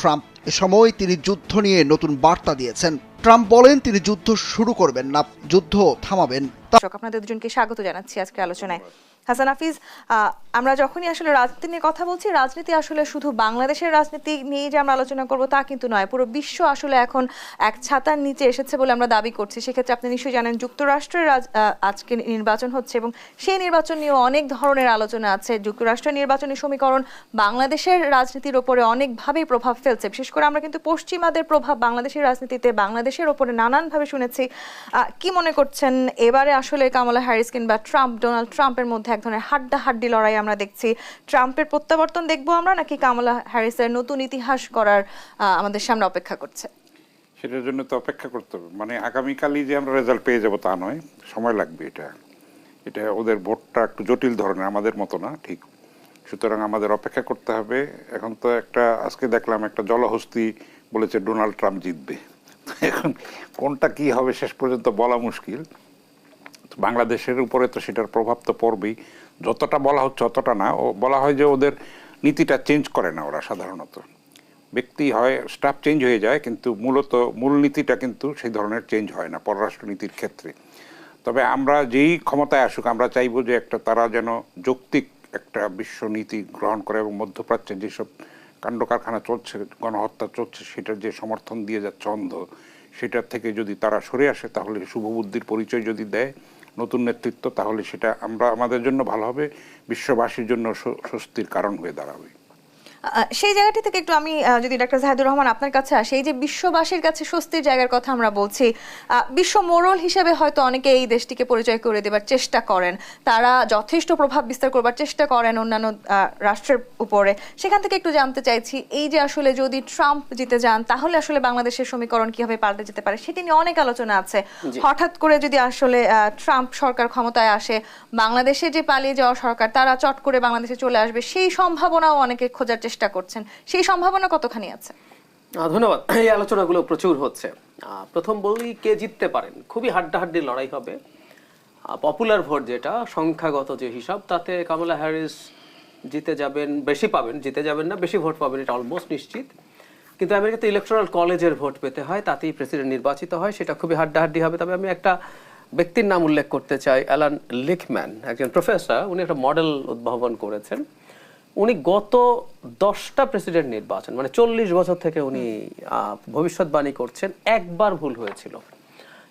Trump এ সময় তিনি যুদ্ধ নিয়ে নতুন বার্তা দিয়েছেন। ট্রাম্প বলেন তিনি যুদ্ধ শুরু করবেন না, যুদ্ধ থামাবেন। আপনাদের দুজনকে স্বাগত জানাচ্ছি আজকে আলোচনায়। হাসান হাফিজ, আমরা যখনই আসলে রাজনীতি নিয়ে কথা বলছি, রাজনীতি আসলে শুধু বাংলাদেশের রাজনীতি নিয়ে যে আমরা আলোচনা করব তা কিন্তু নয়, পুরো বিশ্ব আসলে এখন এক ছাতার নিচে এসেছে বলে আমরা দাবি করছি। সেক্ষেত্রে আপনি নিশ্চয়ই জানেন যুক্তরাষ্ট্রের আজকে নির্বাচন হচ্ছে এবং সেই নির্বাচন নিয়েও অনেক ধরনের আলোচনা আছে। যুক্তরাষ্ট্রের নির্বাচনী সমীকরণ বাংলাদেশের রাজনীতির ওপরে অনেকভাবেই প্রভাব ফেলছে। বিশেষ করে আমরা কিন্তু পশ্চিমাদের প্রভাব বাংলাদেশের রাজনীতিতে বাংলাদেশের ওপরে নানানভাবে শুনেছি। কি মনে করছেন এবারে আসলে কামালা হ্যারিস কিংবা ডোনাল্ড ট্রাম্পের মধ্যে এক ধরনের হাড্ডাহাড্ডি লড়াই আমরা দেখছি? ট্রাম্পের প্রত্যাবর্তন দেখবো আমরা, নাকি কামালা হ্যারিসের নতুন ইতিহাস করার আমাদের সামনে অপেক্ষা করছে? সেটার জন্য তো অপেক্ষা করতে হবে। মানে আগামীকালই যে আমরা রেজাল্ট পেয়ে যাবো তা নয়, সময় লাগবে। এটা ওদের ভোটটা একটু জটিল ধরনের, আমাদের মতো না ঠিক। সুতরাং আমাদের অপেক্ষা করতে হবে। এখন তো আজকে দেখলাম একটা জলহস্তি বলেছে ডোনাল্ড ট্রাম্প জিতবে। এখন কোনটা কি হবে শেষ পর্যন্ত বলা মুশকিল। বাংলাদেশের উপরে তো সেটার প্রভাব তো পড়বেই। যতটা বলা হচ্ছে অতটা না। বলা হয় যে ওদের নীতিটা চেঞ্জ করে না ওরা, সাধারণত ব্যক্তি হয় স্টাফ চেঞ্জ হয়ে যায়, কিন্তু মূল নীতিটা কিন্তু সেই ধরনের চেঞ্জ হয় না পররাষ্ট্রনীতির ক্ষেত্রে। তবে আমরা যেই ক্ষমতায় আসুক, আমরা চাইব যে তারা যেন যৌক্তিক একটা বিশ্ব নীতি গ্রহণ করে এবং মধ্যপ্রাচ্যে যেসব কাণ্ড কারখানা চলছে, গণহত্যা চলছে, সেটার যে সমর্থন দিয়ে যাচ্ছে অন্ধ, সেটার থেকে যদি তারা সরে আসে, তাহলে শুভবুদ্ধির পরিচয় যদি দেয় নতুন নেতৃত্ব, তাহলে সেটা আমাদের জন্য ভালো হবে, বিশ্ববাসীর জন্য স্বস্তির কারণ হয়ে দাঁড়াবে। সেই জায়গাটি থেকে একটু আমি যদি ডাক্তার জাহিদুর রহমান আপনার কাছে আসে, এই যে বিশ্ববাসীর কাছে স্বস্তির জায়গার কথা আমরা বলছি, বিশ্ব মোড়ল হিসেবে হয়তো অনেকে এই দেশটিকে পরিচয় করে দেবার চেষ্টা করেন, তারা যথেষ্ট প্রভাব বিস্তার করবার চেষ্টা করেন অন্যান্য রাষ্ট্রের উপরে। সেখান থেকে একটু জানতে চাইছি, এই যে আসলে যদি ট্রাম্প জিতে যান তাহলে আসলে বাংলাদেশের সমীকরণ কিভাবে পাল্টে যেতে পারে, সেটি নিয়ে অনেক আলোচনা আছে। হঠাৎ করে যদি আসলে ট্রাম্প সরকার ক্ষমতায় আসে, বাংলাদেশে যে পালিয়ে যাওয়া সরকার তারা চট করে বাংলাদেশে চলে আসবে, সেই সম্ভাবনাও অনেকে খোঁজার চেষ্টা করছেন। সেই সম্ভাবনা কতখানি আছে? ধন্যবাদ। এই আলোচনাগুলো প্রচুর হচ্ছে। প্রথম বলি, কে জিততে পারেন, খুবই হাড্ডাহাড্ডি লড়াই হবে। পপুলার ভোট যেটা, সংখ্যাগত যে হিসাব, তাতে কামালা হ্যারিস জিতে যাবেন, বেশি পাবেন, জিতে যাবেন না, বেশি ভোট পাবেন, এটা অলমোস্ট নিশ্চিত। কিন্তু আমেরিকাতে ইলেকটোরাল কলেজের ভোট পেতে হয়, তাতেই প্রেসিডেন্ট নির্বাচিত হয়, সেটা খুবই হাড্ডাহাড্ডি হবে। তবে আমি একটা ব্যক্তির নাম উল্লেখ করতে চাই, অ্যালান লিখম্যান, একজন প্রফেসর। উনি একটা মডেল উদ্ভাবন করেছেন। উনি গত 10টা প্রেসিডেন্ট নির্বাচন, মানে 40 বছর থেকে উনি ভবিষ্যৎবাণী করছেন। একবার ভুল হয়েছিল,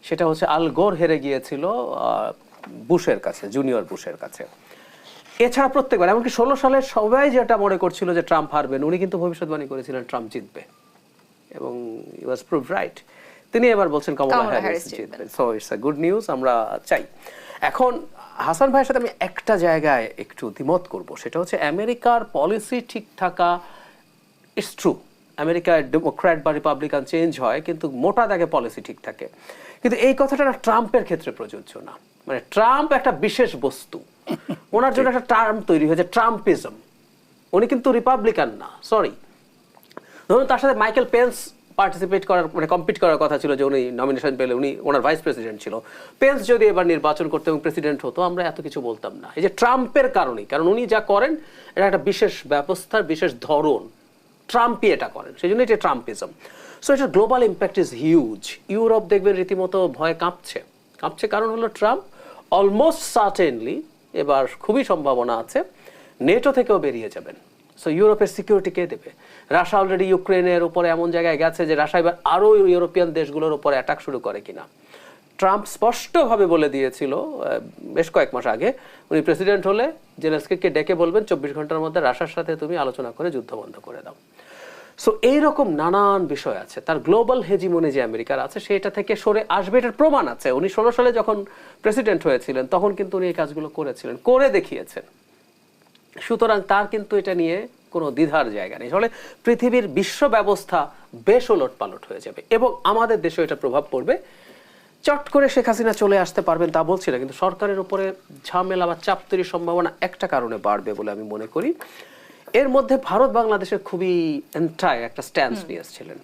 সেটা হচ্ছে আল গোর হেরে গিয়েছিল বুশের কাছে, জুনিয়র বুশের কাছে। এছাড়া প্রত্যেকবার, এমনকি 16 সালে সবাই যেটা মনে করছিল যে ট্রাম্প হারবেন, উনি কিন্তু ভবিষ্যৎবাণী করেছিলেন ট্রাম্প জিতবে, এবং হি ওয়াজ প্রুভড রাইট। তিনি এবার বলছেন কামালা হ্যারিস জিতবেন। So it's a good news, আমরা চাই। এখন হাসান ভাইয়ের সাথে আমি একটা জায়গায় একটু দ্বিমত করব, সেটা হচ্ছে আমেরিকার পলিসি ঠিক থাকা। ইটস ট্রু, আমেরিকায় ডেমোক্র্যাট বা রিপাবলিকান চেঞ্জ হয়, কিন্তু মোটা দাগে পলিসি ঠিক থাকে। কিন্তু এই কথাটা ট্রাম্পের ক্ষেত্রে প্রযোজ্য না। মানে ট্রাম্প একটা বিশেষ বস্তু, ওনার জন্য একটা টার্ম তৈরি হয়েছে ট্রাম্পিজম। উনি কিন্তু রিপাবলিকান না, সরি। ধরুন তার সাথে মাইকেল পেন্স পার্টিসিপেট করার, মানে কম্পিট করার কথা ছিল, যে উনি নমিনেশন পেলে, উনি ওনার ভাইস প্রেসিডেন্ট ছিল। পেন্স যদি এবার নির্বাচন করতে এবং প্রেসিডেন্ট হতো, আমরা এত কিছু বলতাম না। এই যে ট্রাম্পের কারণেই, কারণ উনি যা করেন এটা একটা বিশেষ ব্যবস্থার বিশেষ ধরন, ট্রাম্পই এটা করেন, সেই জন্য এটা ট্রাম্পিজম। সো এটার global impact is huge. Europe দেখবেন রীতিমতো ভয় কাঁপছে। কারণ হলো ট্রাম্প অলমোস্ট সার্টেনলি এবার খুবই সম্ভাবনা আছে নেটো থেকেও বেরিয়ে যাবেন। সো ইউরোপের সিকিউরিটি কে দেবে? রাশিয়া অলরেডি ইউক্রেনের উপরে এমন জায়গায় গেছে যে রাশিয়া এবার আরও ইউরোপিয়ান দেশগুলোর উপরে অ্যাটাক শুরু করে কিনা। ট্রাম্প স্পষ্টভাবে বলে দিয়েছিল বেশ কয়েক মাস আগে, উনি প্রেসিডেন্ট হলে জেলেনস্কিকে ডেকে বলবেন 24 ঘন্টার মধ্যে রাশিয়ার সাথে তুমি আলোচনা করে যুদ্ধ বন্ধ করে দাও। সো এইরকম নানান বিষয় আছে। তার গ্লোবাল হেজিমনি যে আমেরিকার আছে, সেটা থেকে সরে আসবে, এটার প্রমাণ আছে। উনি 16 সালে যখন প্রেসিডেন্ট হয়েছিলেন, তখন কিন্তু উনি এই কাজগুলো করেছিলেন, করে দেখিয়েছেন। সুতরাং তার কিন্তু এটা নিয়ে কোনো দ্বিধার জায়গা নেই। ফলে পৃথিবীর বিশ্ব ব্যবস্থা বেশ ওলটপালট হয়ে যাবে, এবং আমাদের দেশেও এটা প্রভাব পড়বে। চট করে শেখ হাসিনা চলে আসতে পারবেন তা বলছি না, কিন্তু সরকারের উপরে ঝামেলা বা চাপ তৈরির সম্ভাবনা একটা কারণে বাড়বে বলে আমি মনে করি। এর মধ্যে ভারত বাংলাদেশের খুবই এন্টাই একটা স্ট্যান্স নিয়ে এসেছিলেন,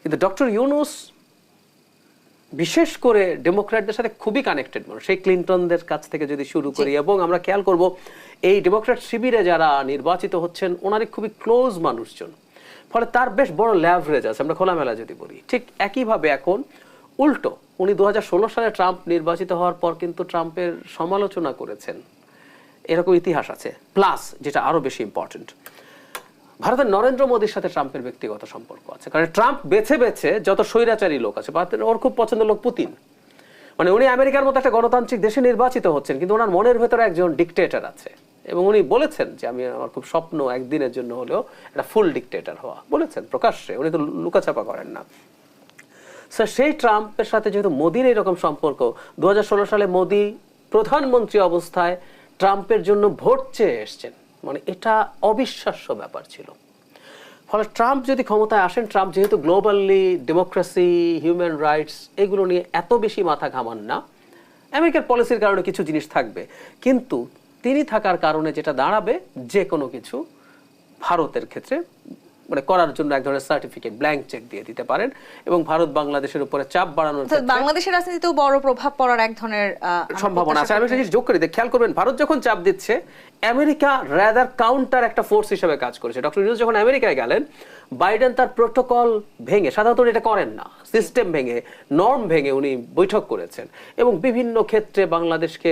কিন্তু ডক্টর ইউনূস বিশেষ করে ডেমোক্র্যাটদের সাথে খুবই কানেক্টেড মানুষ, সেই ক্লিন্টনদের কাছ থেকে যদি শুরু করি। এবং আমরা খেয়াল করব এই ডেমোক্র্যাট শিবিরে যারা নির্বাচিত হচ্ছেন ওনারই খুবই ক্লোজ মানুষজন। ফলে তার বেশ বড় ল্যাভারেজ আছে, আমরা খোলামেলা যদি বলি। ঠিক একইভাবে এখন উল্টো উনি 2016 সালে ট্রাম্প নির্বাচিত হওয়ার পর কিন্তু ট্রাম্পের সমালোচনা করেছেন, এরকম ইতিহাস আছে। প্লাস যেটা আরো বেশি ইম্পর্টেন্ট, ভারতের নরেন্দ্র মোদীর সাথে ট্রাম্পের ব্যক্তিগত সম্পর্ক আছে, কারণ ট্রাম্প বেছে বেছে যত স্বৈরাচারী লোক আছে, ওর খুব পছন্দের লোক পুতিন। মানে উনি আমেরিকার মতো একটা গণতান্ত্রিক দেশে নির্বাচিত হচ্ছেন, কিন্তু ওনার মনের ভেতরে একজন ডিকটেটর আছে, এবং উনি বলেছেন যে আমার খুব স্বপ্ন একদিনের জন্য হলেও একটা ফুল ডিকটেটর হওয়া, বলেছেন প্রকাশ্যে, উনি তো লুকাচাপা করেন না। সেই ট্রাম্পের সাথে যেহেতু মোদির এইরকম সম্পর্ক, 2016 সালে মোদি প্রধানমন্ত্রী অবস্থায় ট্রাম্পের জন্য ভোট চেয়ে এসছেন, মানে এটা অবিশ্বাস্য ব্যাপার ছিল। ফলে ট্রাম্প যদি ক্ষমতায় আসেন, ট্রাম্প যেহেতু গ্লোবালি ডেমোক্রেসি, হিউম্যান রাইটস এগুলো নিয়ে এত বেশি মাথা ঘামান না, আমেরিকার পলিসির কারণে কিছু জিনিস থাকবে, কিন্তু তিনি থাকার কারণে যেটা দাঁড়াবে, যে কোনো কিছু ভারতের ক্ষেত্রে মানে করার জন্য এক ধরনের সার্টিফিকেট, ব্ল্যাঙ্ক চেক দিয়ে দিতে পারেন, এবং ভারত বাংলাদেশের উপরে চাপ বাড়ানোর ক্ষেত্রে বাংলাদেশের রাজনীতিতেও বড় প্রভাব পড়ার এক ধরনের সম্ভাবনা আছে। আমি একটা জিনিস যোগ করি, খেয়াল করবেন, ভারত যখন চাপ দিচ্ছে, আমেরিকা রাদার কাউন্টার একটা ফোর্স হিসেবে কাজ করেছে। ডক্টর ইউনূস যখন আমেরিকায় গেলেন, বাইডেন তার প্রোটোকল ভেঙে, সাধারণত এটা করেন না, সিস্টেম ভেঙে, নর্ম ভেঙে উনি বৈঠক করেছেন, এবং বিভিন্ন ক্ষেত্রে বাংলাদেশকে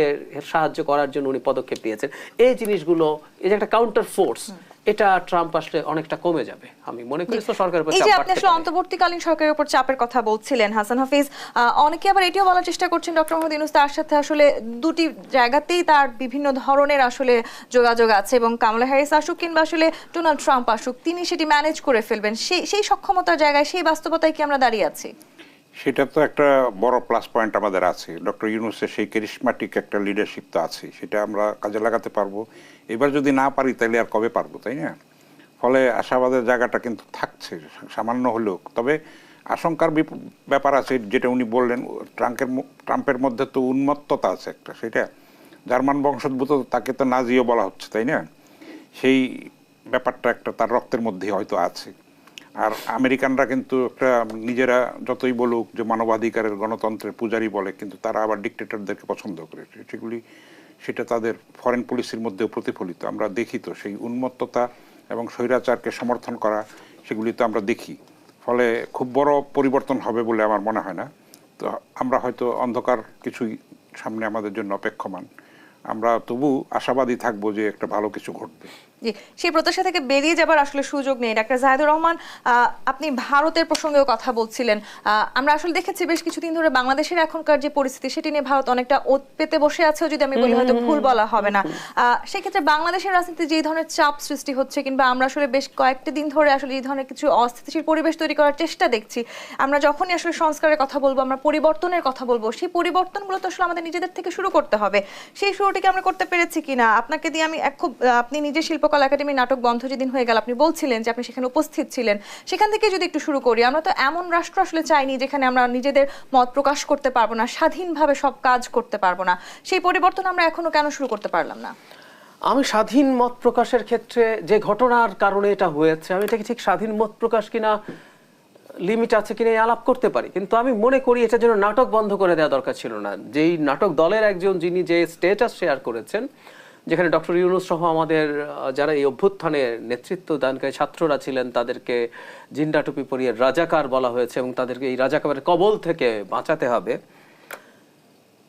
সাহায্য করার জন্য উনি পদক্ষেপ নিয়েছেন। এই জিনিসগুলো, এই যে একটা কাউন্টার ফোর্স, এটা ট্রাম্প আসলে অনেকটা কমে যাবে আমি মনে করি। তো সরকারের উপর চাপ বাড়তে পারে। এই যে আপনি আসলে অন্তর্বর্তীকালীন সরকারের উপর চাপের কথা বলছিলেন হাসান হাফিজ, অনেকে আবার এটিও বলার চেষ্টা করছেন ডক্টর মোহাম্মদ ইউনূস তার সাথে আসলে দুটি জায়গাতেই তার বিভিন্ন ধরনের আসলে যোগাযোগ আছে, এবং কামালা হ্যারিস আসুক কিংবা আসলে ডোনাল্ড ট্রাম্প আসুক, তিনি সেটি ম্যানেজ করে ফেলবেন। সেই সক্ষমতার জায়গায়, সেই বাস্তবতায় কি আমরা দাঁড়িয়ে আছি? সেটা তো একটা বড় প্লাস পয়েন্ট আমাদের আছে। ডক্টর ইউনূসের সেই ক্যারিশম্যাটিক একটা লিডারশিপ তো আছে, সেটা আমরা কাজে লাগাতে পারবো। এবার যদি না পারি তাহলে আর কবে পারবো, তাই না? ফলে আশাবাদের জায়গাটা কিন্তু থাকছে সামান্য হলেও। তবে আশঙ্কার ব্যাপার আছে, যেটা উনি বললেন, ট্রাম্পের মধ্যে তো উন্মত্ততা আছে একটা, সেটা জার্মান বংশোদ্ভূত, তাকে তো নাজিও বলা হচ্ছে, তাই না? সেই ব্যাপারটা একটা তার রক্তের মধ্যেই হয়তো আছে। আর আমেরিকানরা কিন্তু একটা নিজেরা যতই বলুক যে মানবাধিকারের, গণতন্ত্রের পূজারি বলে, কিন্তু তারা আবার ডিক্টেটরদেরকে পছন্দ করে, সেটা তাদের ফরেন পলিসির মধ্যেও প্রতিফলিত। আমরা দেখি তো সেই উন্মত্ততা এবং স্বৈরাচারকে সমর্থন করা, সেগুলি তো আমরা দেখি। ফলে খুব বড় পরিবর্তন হবে বলে আমার মনে হয় না। তো আমরা হয়তো অন্ধকার কিছুই সামনে আমাদের জন্য অপেক্ষমান, আমরা তবু আশাবাদী থাকবো যে একটা ভালো কিছু ঘটবে। জি, সেই প্রত্যাশা থেকে বেরিয়ে যাবার আসলে সুযোগ নেই। ডাক্তার জাহিদুর রহমান, আপনি ভারতের প্রসঙ্গেও কথা বলছিলেন। আমরা আসলে দেখেছি বেশ কিছুদিন ধরে বাংলাদেশের এখনকার যে পরিস্থিতি, সেটি নিয়ে ভারত অনেকটা ওত পেতে বসে আছে, যদি আমি বলি হয়তো ভুল বলা হবে না। সেক্ষেত্রে বাংলাদেশের রাজনীতি যে ধরনের চাপ সৃষ্টি হচ্ছে, কিংবা আমরা আসলে বেশ কয়েকটি দিন ধরে আসলে এই ধরনের কিছু অস্থিতিশীল পরিবেশ তৈরি করার চেষ্টা দেখছি, আমরা যখনই আসলে সংস্কারের কথা বলবো, আমরা পরিবর্তনের কথা বলবো, সেই পরিবর্তনগুলো তো আসলে আমাদের নিজেদের থেকে শুরু করতে হবে। সেই শুরুটিকে আমরা করতে পেরেছি কিনা? আপনাকে দিয়ে আমি আপনি নিজে শিল্পকলা একাডেমি নাটক বন্ধ যেদিন হয়ে গেল, আপনি বলছিলেন যে আপনি সেখানে উপস্থিত ছিলেন, সেখান থেকে যদি একটু শুরু করি। আমরা তো এমন রাষ্ট্র আসলে চাইনি যেখানে আমরা নিজেদের মত প্রকাশ করতে পারবো না, স্বাধীনভাবে সব কাজ করতে পারবো না। সেই পরিবর্তন আমরা এখনো কেন শুরু করতে পারলাম না? আমি স্বাধীন মত প্রকাশের ক্ষেত্রে যে ঘটনার কারণে এটা হয়েছে, আমি এটাকে ঠিক স্বাধীন মত প্রকাশ কিনা, লিমিট আছে কিনা আলাপ করতে পারি, কিন্তু আমি মনে করি এটার জন্য নাটক বন্ধ করে দেওয়া দরকার ছিল না। যেই নাটক দলের একজন, যিনি যে স্ট্যাটাস শেয়ার করেছেন, যেখানে ডক্টর ইউনূস সহ আমাদের যারা এই অভ্যুত্থানের নেতৃত্ব দানকারী ছাত্ররা ছিলেন, তাদেরকে জিন্ডা টুপি পরিয়ে রাজাকার বলা হয়েছে, এবং তাদেরকে এই রাজাকারের কবল থেকে বাঁচাতে হবে।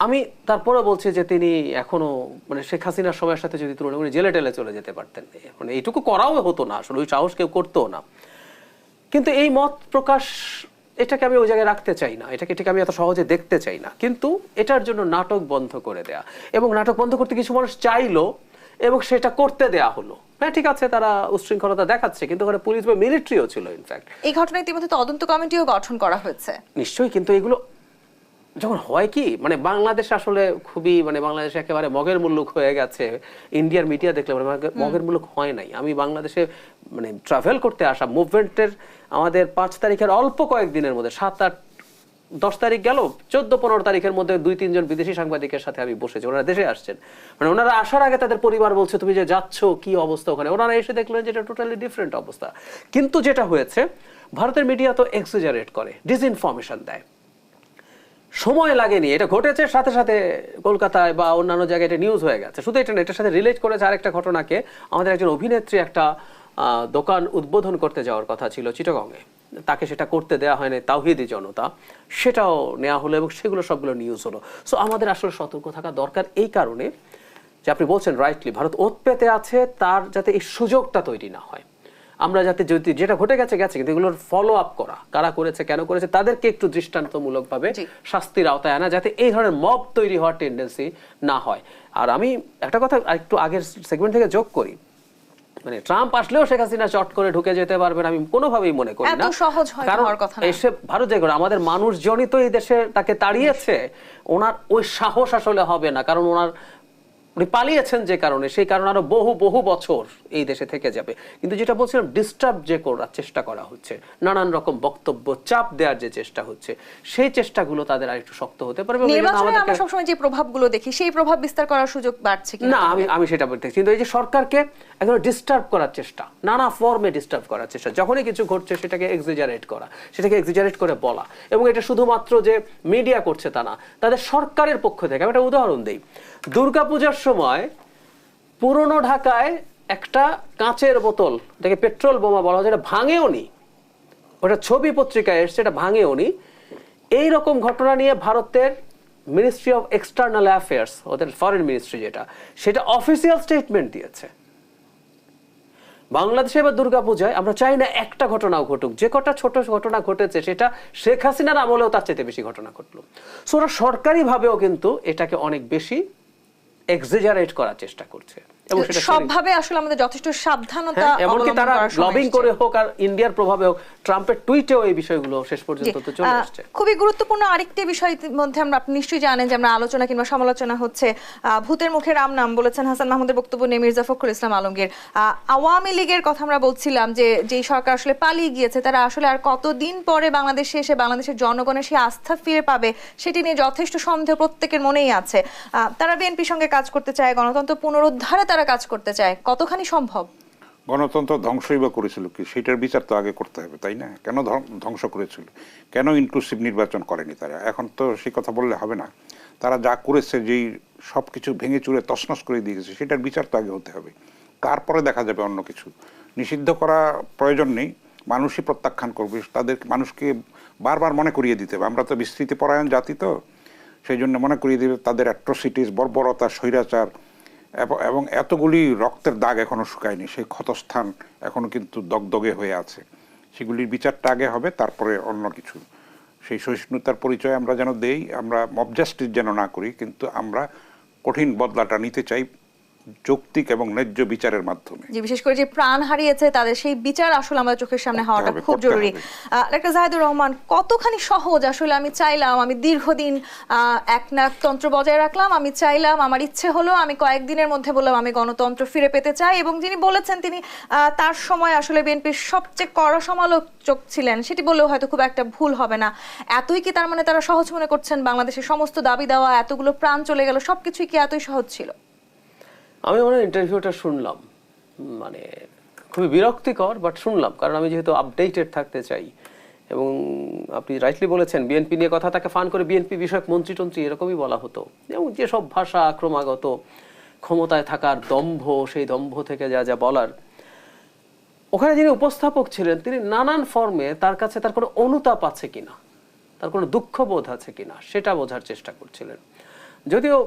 আমি তারপরে বলছি যে তিনি এখনো মানে শেখ হাসিনার সময়ের সাথে যদি তুলনা করি, জেলে টেলে চলে যেতে পারতেন, মানে এইটুকু করাও হতো না, আসলে ওই সাহস কেউ করতো না। কিন্তু এই মত প্রকাশ, এটাকে আমি ওই জায়গায় রাখতে চাই না, এটাকে আমি এত সহজে দেখতে চাই না। কিন্তু এটার জন্য নাটক বন্ধ করে দেয়া, এবং নাটক বন্ধ করতে কিছু মানুষ চাইলো এবং সেটা করতে দেয়া হলো। হ্যাঁ, ঠিক আছে, তারা উচ্ছৃঙ্খলতা দেখাচ্ছে, কিন্তু ওখানে পুলিশ বা মিলিটারিও ছিল। ইনফ্যাক্ট এই ঘটনায় ইতিমধ্যে তদন্ত কমিটিও গঠন করা হয়েছে। নিশ্চয়ই, কিন্তু এগুলো যখন হয় কি, মানে বাংলাদেশ আসলে খুবই, মানে বাংলাদেশ একেবারে মগের মুল্লুক হয়ে গেছে। ইন্ডিয়ার মিডিয়া দেখলে মানে মগের মুল্লুক হয় নাই। আমি বাংলাদেশে মানে ট্রাভেল করতে আসা মুভমেন্টের আমাদের 5 তারিখের অল্প কয়েকদিনের মধ্যে 7, 8, 10 তারিখ গেল, 14, 15 তারিখের মধ্যে 2-3 জন বিদেশি সাংবাদিকের সাথে আমি বসেছি। ওনারা দেশে আসছেন, মানে ওনারা আসার আগে তাদের পরিবার বলছে তুমি যে যাচ্ছ কি অবস্থা ওখানে, ওনারা এসে দেখলেন যে এটা টোটালি ডিফারেন্ট অবস্থা। কিন্তু যেটা হয়েছে, ভারতের মিডিয়া তো এক্সাজারেট করে, ডিসইনফরমেশন দেয়। সময় লাগেনি, এটা ঘটেছে সাথে সাথে কলকাতায় বা অন্যান্য জায়গায় এটা নিউজ হয়ে গেছে। শুধু এটা না, এটার সাথে রিলেট করেছে আরেকটা ঘটনাকে। আমাদের একজন অভিনেত্রী একটা দোকান উদ্বোধন করতে যাওয়ার কথা ছিল চিটাগংয়ে, তাকে সেটা করতে দেওয়া হয়নি, তাওহিদি জনতা, সেটাও নেওয়া হলো এবং সেগুলো সবগুলো নিউজ হলো। সো আমাদের আসলে সতর্ক থাকা দরকার এই কারণে যে আপনি বলছেন রাইটলি, ভারত ওত পেতে আছে, তার যাতে এই সুযোগটা তৈরি না হয়। আমরা যাতে যদি যেটা ঘটে গেছে গেছে, কিন্তু এগুলোর ফলো আপ করা, কারা করেছে কেন করেছে তাদেরকে একটু দৃষ্টান্তমূলকভাবে শাস্তির আওতায় আনা, যাতে এই ধরনের মব তৈরি হওয়ার টেন্ডেন্সি না হয়। আর আমি একটা কথা একটু আগের সেগমেন্ট থেকে যোগ করি, মানে ট্রাম্প আসলেও শেখ হাসিনা চট করে ঢুকে যেতে পারবেন আমি কোনোভাবেই মনে করি না, কারণ এসে ভারত যে করে আমাদের মানুষজনই তো এই দেশে তাকে তাড়িয়েছে, ওনার ওই সাহস আসলে হবে না, কারণ ওনার উনি পালিয়েছেন যে কারণে, সেই কারণে আরো বহু বহু বছর এই দেশে থেকে যাবে। কিন্তু যেটা বলছিলাম, ডিস্টার্ব যে করার চেষ্টা করা হচ্ছে, নানান রকম বক্তব্য চাপ দেওয়ার যে চেষ্টা হচ্ছে, সেই চেষ্টাগুলো তাদের আরেকটু শক্ত হতে পারবে। আমরা সবসময় যে প্রভাবগুলো দেখি, সেই প্রভাব বিস্তার করার সুযোগ বাড়ছে কিনা? না, আমি সেটা বলতে চাই, কিন্তু এই যে সরকারকে একদম ডিস্টার্ব করার চেষ্টা, নানা ফর্মে ডিস্টার্ব করার চেষ্টা, যখনই কিছু ঘটছে সেটাকে এক্সাজারেট করা, সেটাকে এক্সাজারেট করে বলা, এবং এটা শুধুমাত্র যে মিডিয়া করছে তা না, তাদের সরকারের পক্ষ থেকে। আমি একটা উদাহরণ দিই, দুর্গাপূজার সময় পুরনো ঢাকায় একটা কাঁচের বোতল, এটাকে পেট্রোল বোমা বলা হয়, যেটা ভাঙেও নি, ওটা ছবি পত্রিকায় এসছে, এটা ভাঙেও নি। এইরকম ঘটনা নিয়ে ভারতের মিনিস্ট্রি অফ এক্সটার্নাল অ্যাফেয়ার্স, ওদের ফরেন মিনিস্ট্রি যেটা, সেটা অফিসিয়াল স্টেটমেন্ট দিয়েছে। বাংলাদেশে এবার দুর্গাপূজায় আমরা চাই না একটা ঘটনাও ঘটুক, যে কটা ছোট ঘটনা ঘটেছে সেটা শেখ হাসিনার আমলেও তার চেয়ে বেশি ঘটনা ঘটলো। সো ওরা সরকারিভাবেও কিন্তু এটাকে অনেক বেশি এক্সাজারেট করার চেষ্টা করছে, এবং সেটা সবভাবে আসলে আমাদের যথেষ্ট সাবধানতা, এমনকি তারা লবিং করে হোক আর ইন্ডিয়ার প্রভাবে হোক, ট্রাম্পের টুইটেও এই বিষয়গুলো শেষ পর্যন্ত তো চলে আসছে। খুবই গুরুত্বপূর্ণ আরেকটি বিষয় মধ্যে আমরা, আপনি নিশ্চয়ই জানেন যে আমরা আলোচনা কিংবা সমালোচনা হচ্ছে, ভূতের মুখে রাম নাম বলেছেন হাসান মাহমুদের বক্তব্য নিয়ে মির্জা ফখরুল ইসলাম আলমগীর। আওয়ামী লীগের কথা আমরা বলছিলাম যে যেই সরকার আসলে পালিয়ে গিয়েছে, তারা আসলে আর কতদিন পরে বাংলাদেশে এসে বাংলাদেশের জনগণের সেই আস্থা ফিরে পাবে সেটি নিয়ে যথেষ্ট সন্দেহ প্রত্যেকের মনেই আছে। তারা বিএনপির সঙ্গে কাজ করতে চায়, গণতন্ত্র পুনরুদ্ধারে তারা কাজ করতে চায়, কতখানি সম্ভব? গণতন্ত্র ধ্বংসই বা করেছিল কি, সেটার বিচার তো আগে করতে হবে, তাই না? কেন ধ্বংস করেছিল, কেন ইনক্লুসিভ নির্বাচন করেনি তারা? এখন তো সেই কথা বললে হবে না। তারা যা করেছে, যেই সব কিছু ভেঙে চুরে তছনছ করে দিয়েছে, সেটার বিচার তো আগে হতে হবে, তারপরে দেখা যাবে অন্য কিছু। নিষিদ্ধ করা প্রয়োজন নেই, মানুষই প্রত্যাখ্যান করবে, তাদের মানুষকে বারবার মনে করিয়ে দিতে হবে। আমরা তো বিস্তৃতি পরায়ণ জাতি, তো সেই জন্য মনে করিয়ে দিবে তাদের অ্যাট্রোসিটিস, বর্বরতা, স্বৈরাচার, এবং এতগুলি রক্তের দাগ এখনো শুকায়নি, সেই ক্ষতস্থান এখনো কিন্তু দগদগে হয়ে আছে। সেগুলির বিচারটা আগে হবে, তারপরে অন্য কিছু। সেই সহিষ্ণুতার পরিচয় আমরা যেন দেই, আমরা মব জাস্টিস যেন না করি, কিন্তু আমরা কঠিন বদলাটা নিতে চাই যৌক্তিক এবং ন্যায্য বিচারের মাধ্যমে। যে বিশেষ করে যে প্রাণ হারিয়েছে তাদের সেই বিচার আসলে আমাদের চোখের সামনে হওয়াটা খুব জরুরি। ডাক্তার জাহিদুর রহমান, কতখানি সহজ আসলে আমি চাইলাম, আমি দীর্ঘদিন একনায়কতন্ত্র বজায় রাখলাম, আমি চাইলাম, আমার ইচ্ছে হলো, আমি কয়েকদিনের মধ্যে বললাম আমি গণতন্ত্র ফিরে পেতে চাই, এবং যিনি বলেছেন তিনি তার সময় আসলে বিএনপির সবচেয়ে কড়া সমালোচক ছিলেন, সেটি বললেও হয়তো খুব একটা ভুল হবে না। এতই কি তার মানে তারা সহজ মনে করছেন? বাংলাদেশের সমস্ত দাবি দেওয়া, এতগুলো প্রাণ চলে গেল, সবকিছুই কি এতই সহজ ছিল? আমি ওনার ইন্টারভিউটা শুনলাম, মানে খুবই বিরক্তিকর, বাট শুনলাম, কারণ আমি যেহেতু আপডেটেড থাকতে চাই। এবং আপনি রাইটলি বলেছেন, বিএনপি নিয়ে কথা তাকে ফান করে বিএনপি বিষয়ক মন্ত্রী এরকমই বলা হতো, এবং যেসব ভাষা ক্রমাগত ক্ষমতায় থাকার দম্ভ, সেই দম্ভ থেকে যা যা বলার, ওখানে যিনি উপস্থাপক ছিলেন তিনি নানান ফর্মে তার কাছে তার কোনো অনুতাপ আছে কিনা, তার কোনো দুঃখবোধ আছে কিনা সেটা বোঝার চেষ্টা করছিলেন। যদিও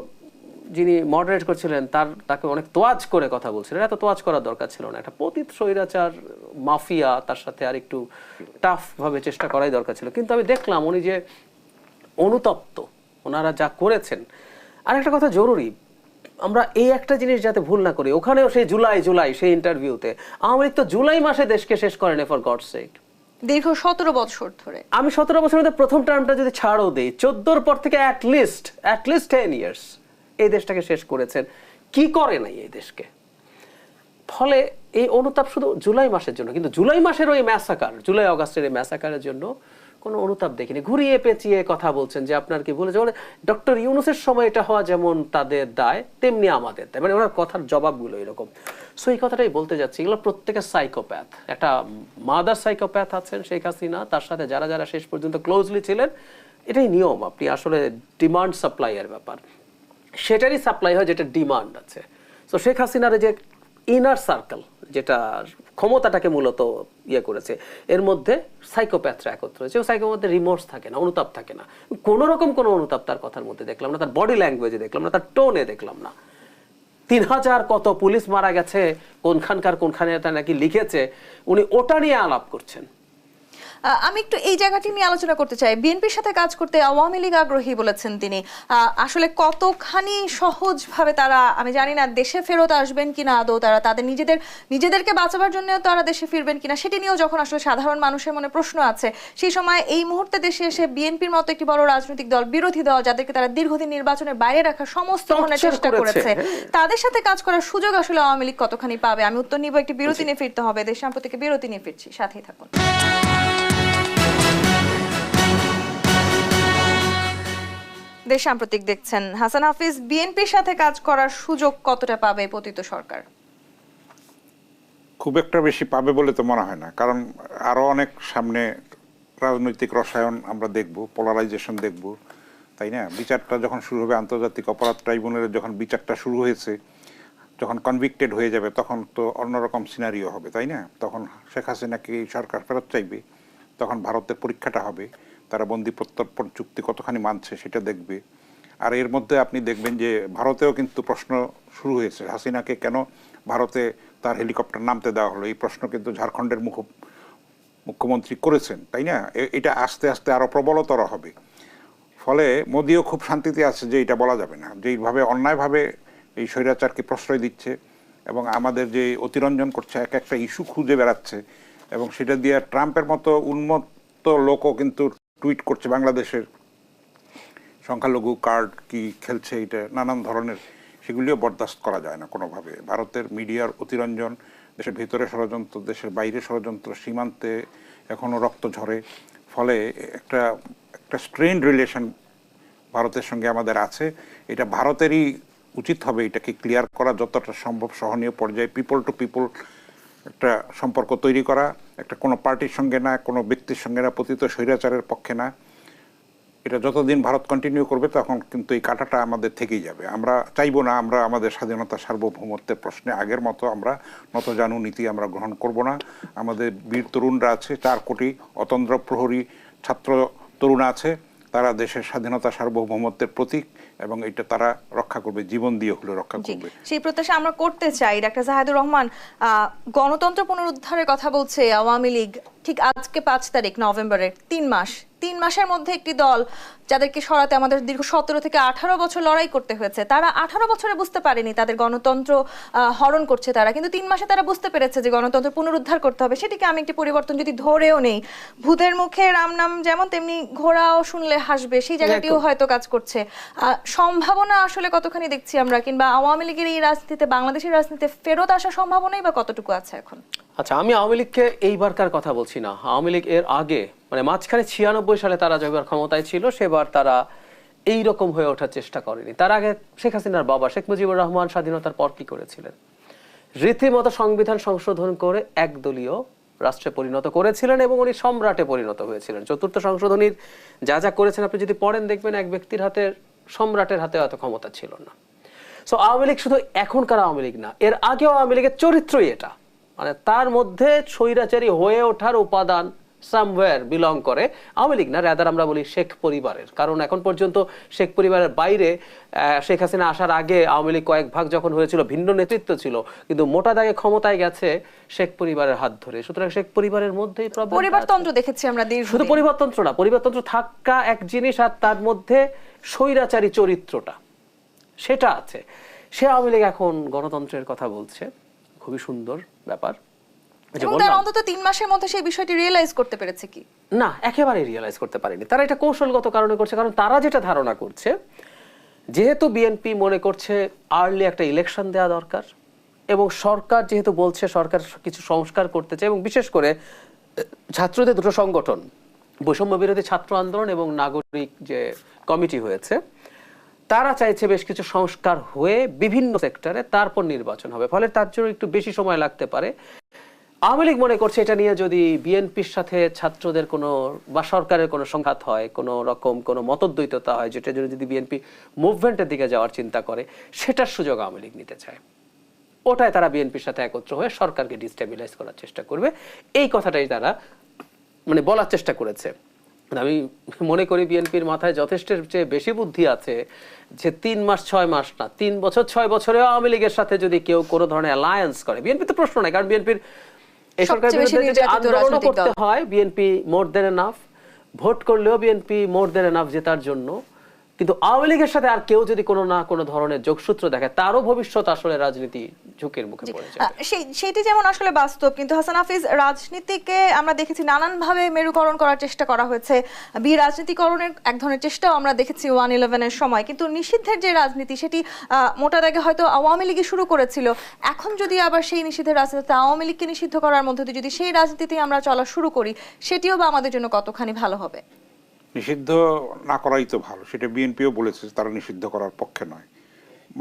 যিনি মডারেট করছিলেন তাকে অনেক তোয়াজ করে কথা বলছিলেন, এত তোয়াজ করার দরকার ছিল না। একটা পতিত স্বৈরাচার মাফিয়া, তার সাথে আর একটু টাফ ভাবে চেষ্টা করাই দরকার ছিল। কিন্তু আমি দেখলাম উনি যে অনুতপ্ত, ওনারা যা করেছেন। আর একটা কথা জরুরি, আমরা এই একটা জিনিস যাতে ভুল না করি, ওখানেও সেই জুলাই সেই ইন্টারভিউতে আওয়ামী লীগ তো জুলাই মাসে দেশকে শেষ করেন, ফর গডস সেক, দীর্ঘ 17 বছর ধরে। আমি 17 বছরের মধ্যে প্রথম টার্মটা যদি ছাড়ও দেই, 14 পর থেকে অ্যাটলিস্ট 10 ইয়ার্স এই দেশটাকে শেষ করেছেন। কি করে নাই এই দেশকে? ফলে এই অনুতাপ শুধু জুলাই মাসের জন্য, কিন্তু জুলাই মাসের ওই ম্যাসাকার, জুলাই অগাস্টের এই ম্যাসাকারের জন্য কোনো অনুতাপ দেখিনি। ঘুরিয়ে পেঁচিয়ে কথা বলছেন যে আপনার কি বলেছে, মানে ডক্টর ইউনূসের সময় এটা হওয়া যেমন তাদের দায়, তেমনি আমাদের দায়, মানে ওনার কথার জবাবগুলো এরকম। সো এই কথাটাই বলতে যাচ্ছি, এগুলো প্রত্যেকে সাইকোপ্যাথ। একটা মাদার সাইকোপ্যাথ আছেন শেখ হাসিনা, তার সাথে যারা যারা শেষ পর্যন্ত ক্লোজলি ছিলেন। এটাই নিয়ম, আপনি আসলে ডিমান্ড সাপ্লাই এর ব্যাপার, সেটারই সাপ্লাই হয় যেটা ডিমান্ড আছে। তো শেখ হাসিনার যে ইনার সার্কেল, যেটা ক্ষমতাটাকে মূলত ইয়ে করেছে, এর মধ্যে সাইকোপ্যাথরা একত্র হয়েছে। সাইকোর মধ্যে রিমোর্স থাকে না, অনুতাপ থাকে না, কোন রকম কোনো অনুতাপ তার কথার মধ্যে দেখলাম না, তার বডি ল্যাঙ্গুয়েজে দেখলাম না, তার টোনে দেখলাম না। 3000 কত পুলিশ মারা গেছে, কোনখানে এটা নাকি লিখেছে, উনি ওটা নিয়ে আলাপ করছেন। আমি একটু এই জায়গাটি নিয়ে আলোচনা করতে চাই। বিএনপির সাথে কাজ করতে আওয়ামী লীগ আগ্রহী বলেছেন তিনি। আসলে কতখানি সহজভাবে তারা, আমি জানি না দেশে ফেরত আসবেন কিনা, আদৌ তারা তাদের নিজেদেরকে বাঁচাবার জন্য তারা দেশে ফিরবেন কিনা, সেটি নিয়েও যখন আসলে সাধারণ মানুষের মনে প্রশ্ন আছে, সেই সময় এই মুহূর্তে দেশে এসে বিএনপির মতো একটি বড় রাজনৈতিক দল, বিরোধী দল, যাদেরকে তারা দীর্ঘদিন নির্বাচনের বাইরে রাখার সমস্ত ধরনের চেষ্টা করেছে, তাদের সাথে কাজ করার সুযোগ আসলে আওয়ামী লীগ কতখানি পাবে? আমি উত্তর নিব, একটি বিরতি নিয়ে ফিরতে হবে। দেশ সাম্প্রতিক বিরতি নিয়ে ফিরছি, সাথেই থাকুন। দেশ সাম্প্রতিক দেখছেন। হাসান হাফিজ, বিএনপির সাথে কাজ করার সুযোগ কতটা পাবে পতিত সরকার? খুব একটা বেশি পাবে বলে তো মনে হয় না, কারণ আরো অনেক সামনে রাজনৈতিক রসায়ন আমরা দেখব, পোলারাইজেশন দেখব, তাই না? বিচারটা যখন শুরু হবে, আন্তর্জাতিক অপরাধ ট্রাইব্যুনালের যখন বিচারটা শুরু হয়েছে, যখন কনভিক্টেড হয়ে যাবে, তখন তো অন্যরকম সিনারিও হবে, তাই না? তখন শেখ হাসিনাকে সরকার ফেরত চাইবে, তখন ভারতের পরীক্ষাটা হবে, তারা বন্দি প্রত্যর্পণ চুক্তি কতখানি মানছে সেটা দেখবে। আর এর মধ্যে আপনি দেখবেন যে ভারতেও কিন্তু প্রশ্ন শুরু হয়েছে, হাসিনাকে কেন ভারতে তার হেলিকপ্টার নামতে দেওয়া হলো, এই প্রশ্ন কিন্তু ঝাড়খণ্ডের মুখ্যমন্ত্রী করেছেন, তাই না? এটা আস্তে আস্তে আরো প্রবলতর হবে। ফলে মোদিও খুব শান্তিতে আছে যে এটা বলা যাবে না, যে এইভাবে অন্যায়ভাবে এই স্বৈরাচারকে প্রশ্রয় দিচ্ছে এবং আমাদের যে অতিরঞ্জন করছে, এক একটা ইস্যু খুঁজে বেড়াচ্ছে, এবং সেটা দিয়ে ট্রাম্পের মতো উন্মত্ত লোকও কিন্তু টুইট করছে বাংলাদেশের সংখ্যালঘু কার্ড কি খেলছে, এটা নানান ধরনের, সেগুলিও বরদাস্ত করা যায় না কোনোভাবে। ভারতের মিডিয়ার অতিরঞ্জন, দেশের ভিতরে ষড়যন্ত্র, দেশের বাইরে ষড়যন্ত্র, সীমান্তে এখনও রক্ত ঝরে। ফলে একটা স্ট্রেইনড রিলেশন ভারতের সঙ্গে আমাদের আছে। এটা ভারতেরই উচিত হবে এটাকে ক্লিয়ার করা, যতটা সম্ভব সহনীয় পর্যায়ে পিপল টু পিপল একটা সম্পর্ক তৈরি করা, একটা কোনো পার্টির সঙ্গে না, কোনো ব্যক্তির সঙ্গে না, পতিত স্বৈরাচারের পক্ষে না। এটা যতদিন ভারত কন্টিনিউ করবে তখন কিন্তু এই কাঁটাটা আমাদের থেকেই যাবে। আমরা চাইবো না আমরা আমাদের স্বাধীনতা সার্বভৌমত্বের প্রশ্নে আগের মতো আমরা নতজানু নীতি আমরা গ্রহণ করব না। আমাদের বীর তরুণরা আছে, 4 কোটি অতন্দ্র প্রহরী ছাত্র তরুণ আছে, তারা দেশের স্বাধীনতা সার্বভৌমত্বের প্রতীক, এবং এটা তারা রক্ষা করবে, জীবন দিয়ে হলে রক্ষা করবে। সেই প্রত্যাশা আমরা করতে চাই। ডাক্তার জাহিদুর রহমান, গণতন্ত্র পুনরুদ্ধারের কথা বলছে আওয়ামী লীগ। ঠিক আজকে 5 তারিখ নভেম্বরের, 3 মাসের মধ্যে একটি দল যাদেরকে সরাতে আমাদের দীর্ঘ 17 থেকে 18 বছর লড়াই করতে হয়েছে, তারা 18 বছরে বুঝতে পারেনি তাদের গণতন্ত্র হরণ করছে তারা, কিন্তু 3 মাসে তারা বুঝতে পেরেছে যে গণতন্ত্র পুনরুদ্ধার করতে হবে। সেটিকে আমি একটি পরিবর্তন যদি ধরেও নেই, ভূতের মুখে রাম নাম যেমন, তেমনি ঘোড়াও শুনলে হাসবে, সেই জায়গাটিও হয়তো কাজ করছে। সম্ভাবনা আসলে কতখানি দেখছি আমরা, কিংবা আওয়ামী লীগের এই রাজনীতিতে, বাংলাদেশের রাজনীতিতে ফেরত আসার সম্ভাবনাই বা কতটুকু আছে এখন? আচ্ছা, আমি আওয়ামী লীগকে এইবারকার কথা বলছি না। আওয়ামী লীগ এর আগে, মানে মাঝখানে 96 সালে তারা যখন ক্ষমতায় ছিল, সেবার তারা এই রকম হয়ে ওঠার চেষ্টা করেনি। তার আগে শেখ হাসিনার বাবা শেখ মুজিবুর রহমান স্বাধীনতার পর কি করেছিলেন? রীতিমতো সংবিধান সংশোধন করে একদলীয় রাষ্ট্রে পরিণত করেছিলেন, এবং উনি সম্রাটে পরিণত হয়েছিলেন। 4th সংশোধনীর যা যা করেছেন আপনি যদি পড়েন, দেখবেন এক ব্যক্তির হাতে, সম্রাটের হাতে এত ক্ষমতা ছিল না। সো আওয়ামী লীগ শুধু এখনকার আওয়ামী লীগ না, এর আগেও আওয়ামী লীগের চরিত্রই এটা, মানে তার মধ্যে স্বৈরাচারী হয়ে ওঠার উপাদান সামওয়্যার বিলং করে আওয়ামী লীগ না, রাদার আমরা বলি শেখ পরিবারের। কারণ এখন পর্যন্ত শেখ পরিবারের বাইরে, শেখ হাসিনা আসার আগে আওয়ামী লীগ কয়েক ভাগ যখন হয়েছিল, ভিন্ন নেতৃত্ব ছিল, কিন্তু মোটা দাগে ক্ষমতায় গেছে শেখ পরিবারের হাত ধরে। সুতরাং শেখ পরিবারের মধ্যেই পরিবারতন্ত্র দেখেছি আমরা। শুধু পরিবারতন্ত্র না, পরিবারতন্ত্র থাকা এক জিনিস, আর তার মধ্যে স্বৈরাচারী চরিত্রটা সেটা আছে। সে আওয়ামী লীগ এখন গণতন্ত্রের কথা বলছে, খুবই সুন্দর ব্যাপার। অন্তত 3 মাসের মধ্যে সেই বিষয়টি রিয়েলাইজ করতে পেরেছে কি? না, একেবারে রিয়েলাইজ করতে পারেনি। তারা এটা কৌশলগত কারণে করছে। কারণ তারা যেটা ধারণা করছে, যেহেতু বিএনপি মনে করছে আর্লি একটা ইলেকশন দেওয়া দরকার, এবং সরকার যেহেতু বলছে সরকার কিছু সংস্কার করতে চায়, এবং বিশেষ করে ছাত্রদের 2টো সংগঠন, বৈষম্য বিরোধী ছাত্র আন্দোলন এবং নাগরিক যে কমিটি হয়েছে, তারা চাইছে বেশ কিছু সংস্কার হয়ে বিভিন্ন সেক্টরে তারপর নির্বাচন হবে। ফলে তার জন্য একটু বেশি সময় লাগতে পারে। আওয়ামী লীগ মনে করছে এটা নিয়ে যদি বিএনপির সাথে ছাত্রদের কোনো বা সরকারের কোনো সংঘাত হয়, কোনো রকম কোনো মতদ্বৈততা হয়, যেটা জন্য যদি বিএনপি মুভমেন্টের দিকে যাওয়ার চিন্তা করে, সেটার সুযোগ আওয়ামী লীগ নিতে চায়। ওটাই তারা বিএনপির সাথে একত্র হয়ে সরকারকে ডিস্টেবিলাইজ করার চেষ্টা করবে, এই কথাটাই তারা মানে বলার চেষ্টা করেছে। আমি মনে করি বিএনপির মাথায় যথেষ্টের চেয়ে বেশি বুদ্ধি আছে যে 3 মাস 6 মাস না, 3 বছর 6 বছরে আওয়ামী লীগের সাথে যদি কেউ কোনো ধরনের অ্যালায়েন্স করে, বিএনপি তো প্রশ্ন নাই, কারণ বিএনপির এই সরকারের বিরুদ্ধে যদি আন্দোলন করতে হয় বিএনপি মোর দেন এনাফ, ভোট করলেও বিএনপি মোর দেন এনাফ জেতার জন্য। কিন্তু আওয়ামী লীগের সাথে আর কেউ যদি কোনো না কোনো ধরনের যোগসূত্র দেখে, তারও ভবিষ্যৎ আসলে রাজনীতি ঝুঁকির মুখে পড়ে যায়। সেটি যেমন আসলে বাস্তব, কিন্তু হাসান হাফিজ, রাজনীতিকে আমরা দেখেছি নানানভাবে মেরুকরণ করার চেষ্টা করা হয়েছে, রাজনীতিকরণের এক ধরনের চেষ্টাও আমরা দেখেছি 1/11-এর সময়, কিন্তু নিষিদ্ধের যে রাজনীতি সেটি মোটা দাগে হয়তো আওয়ামী লীগই শুরু করেছিল। এখন যদি আবার সেই নিষিদ্ধের রাজনীতিতে আওয়ামী লীগকে নিষিদ্ধ করার মধ্যে দিয়ে যদি সেই রাজনীতিতে আমরা চলা শুরু করি, সেটিও বা আমাদের জন্য কতখানি ভালো হবে? নিষিদ্ধ না করাই তো ভালো, সেটা বিএনপিও বলেছে, তারা নিষিদ্ধ করার পক্ষে নয়।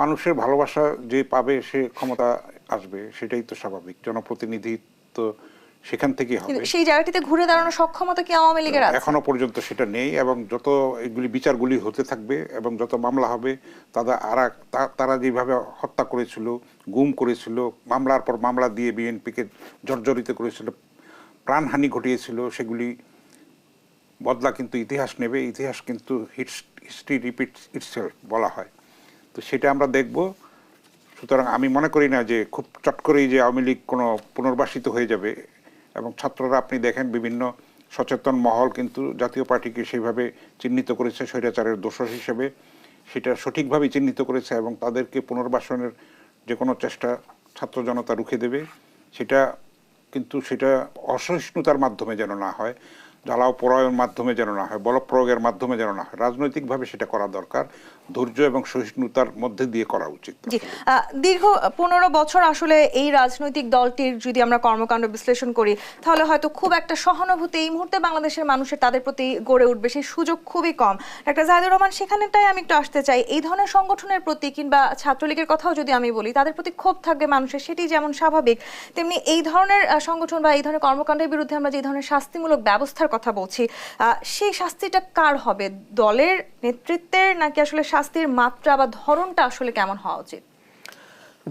মানুষের ভালোবাসা যে পাবে সে ক্ষমতা আসবে, সেটাই তো স্বাভাবিক। জনপ্রতিনিধিত্ব সেখান থেকেই হবে। সেই জায়গাটিতে ঘুরে দাঁড়ানোর সক্ষমতা কি আওয়ামী লীগের আছে? এখনো পর্যন্ত সেটা নেই, এবং যত এগুলি বিচারগুলি হতে থাকবে এবং যত মামলা হবে, তারা যেভাবে হত্যা করেছিল, গুম করেছিল, মামলার পর মামলা দিয়ে বিএনপিকে জর্জরিত করেছিল, প্রাণহানি ঘটিয়েছিল, সেগুলি বদলা কিন্তু ইতিহাস নেবে। ইতিহাস কিন্তু হিস্ট্রি রিপিটস ইটসেলফ বলা হয়, তো সেটা আমরা দেখব। সুতরাং আমি মনে করি না যে খুব চট করেই যে আওয়ামী লীগ কোনো পুনর্বাসিত হয়ে যাবে। এবং ছাত্ররা আপনি দেখেন বিভিন্ন সচেতন মহল কিন্তু জাতীয় পার্টিকে সেইভাবে চিহ্নিত করেছে স্বৈরাচারের দোষর হিসেবে, সেটা সঠিকভাবে চিহ্নিত করেছে, এবং তাদেরকে পুনর্বাসনের যে কোনো চেষ্টা ছাত্র জনতা রুখে দেবে। সেটা কিন্তু সেটা অসহিষ্ণুতার মাধ্যমে যেন না হয়, জ্বালাও পোড়াওয়ের মাধ্যমে যেন না হয়, বলপ্রয়োগের মাধ্যমে যেন না হয়, রাজনৈতিকভাবে সেটা করা দরকার, ধৈর্য এবং সহিষ্ণুতার মধ্যে দিয়ে করা উচিত। দীর্ঘ 15 বছর আসলে এই রাজনৈতিক দলটির যদি আমরা কর্মকাণ্ড বিশ্লেষণ করি, তাহলে হয়তো খুব একটা সহানুভূতি এই মুহূর্তে বাংলাদেশের মানুষের তাদের প্রতি গড়ে উঠবে সেই সুযোগ খুবই কম। ডাক্তার জাহিদুর রহমান, সেখানেটাই আমি একটু আসতে চাই। এই ধরনের সংগঠনের প্রতি কিংবা ছাত্রলীগের কথাও যদি আমি বলি, তাদের প্রতি ক্ষোভ থাকবে মানুষের, সেটি যেমন স্বাভাবিক, তেমনি এই ধরনের সংগঠন বা এই ধরনের কর্মকাণ্ডের বিরুদ্ধে আমরা যে ধরনের শাস্তিমূলক ব্যবস্থার কথা বলছি, সেই শাস্তিটা কার হবে? দলের নেতৃত্বের, নাকি আসলে শাস্তির মাত্রা বা ধরনটা আসলে কেমন হওয়া উচিত?